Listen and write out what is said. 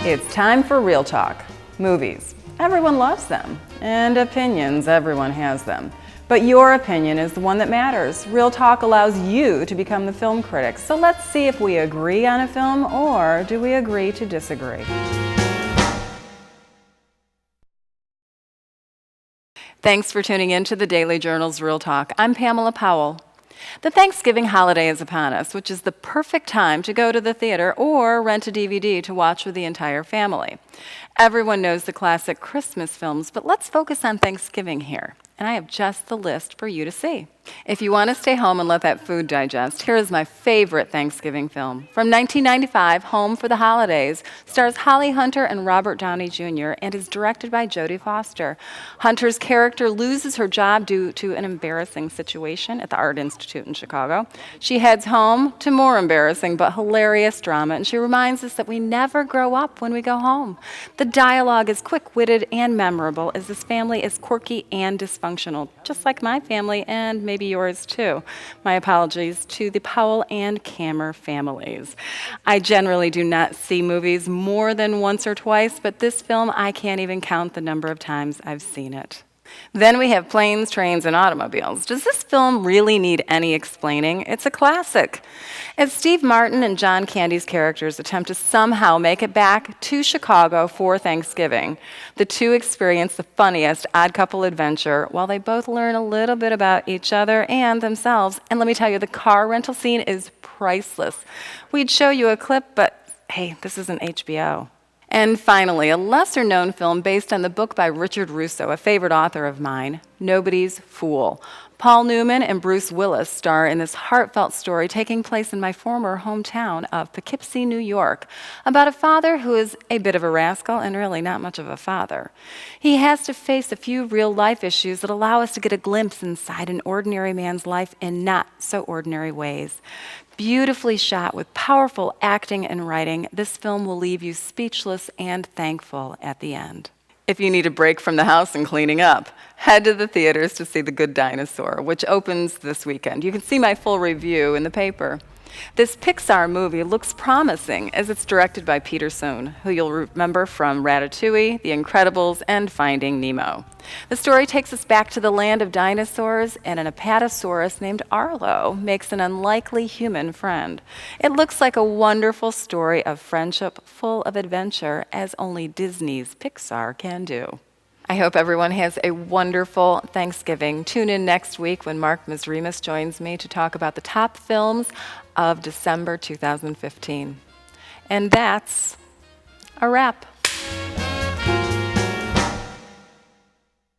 It's time for Real Talk. Movies. Everyone loves them. And opinions, everyone has them. But your opinion is the one that matters. Real Talk allows you to become the film critic. So let's see if we agree on a film, or do we agree to disagree? Thanks for tuning in to the Daily Journal's Real Talk. I'm Pamela Powell. The Thanksgiving holiday is upon us, which is the perfect time to go to the theater or rent a DVD to watch with the entire family. Everyone knows the classic Christmas films, but let's focus on Thanksgiving here. And I have just the list for you to see. If you want to stay home and let that food digest, here is my favorite Thanksgiving film. From 1995, Home for the Holidays, stars Holly Hunter and Robert Downey Jr. and is directed by Jodie Foster. Hunter's character loses her job due to an embarrassing situation at the Art Institute in Chicago. She heads home to more embarrassing but hilarious drama, and she reminds us that we never grow up when we go home. The dialogue is quick-witted and memorable, as this family is quirky and dysfunctional, just like my family and maybe yours too. My apologies to the Powell and Kammer families. I generally do not see movies more than once or twice, but this film, I can't even count the number of times I've seen it. Then we have Planes, Trains, and Automobiles. Does this film really need any explaining? It's a classic. As Steve Martin and John Candy's characters attempt to somehow make it back to Chicago for Thanksgiving, the two experience the funniest odd couple adventure while they both learn a little bit about each other and themselves. And let me tell you, the car rental scene is priceless. We'd show you a clip, but hey, this isn't HBO. And finally, a lesser-known film based on the book by Richard Russo, a favorite author of mine, Nobody's Fool. Paul Newman and Bruce Willis star in this heartfelt story taking place in my former hometown of Poughkeepsie, New York, about a father who is a bit of a rascal and really not much of a father. He has to face a few real-life issues that allow us to get a glimpse inside an ordinary man's life in not-so-ordinary ways. Beautifully shot with powerful acting and writing, this film will leave you speechless and thankful at the end. If you need a break from the house and cleaning up, head to the theaters to see The Good Dinosaur, which opens this weekend. You can see my full review in the paper. This Pixar movie looks promising as it's directed by Peter Sohn, who you'll remember from Ratatouille, The Incredibles, and Finding Nemo. The story takes us back to the land of dinosaurs, and an apatosaurus named Arlo makes an unlikely human friend. It looks like a wonderful story of friendship full of adventure, as only Disney's Pixar can do. I hope everyone has a wonderful Thanksgiving. Tune in next week when Mark Mesrimus joins me to talk about the top films of December 2015. And that's a wrap.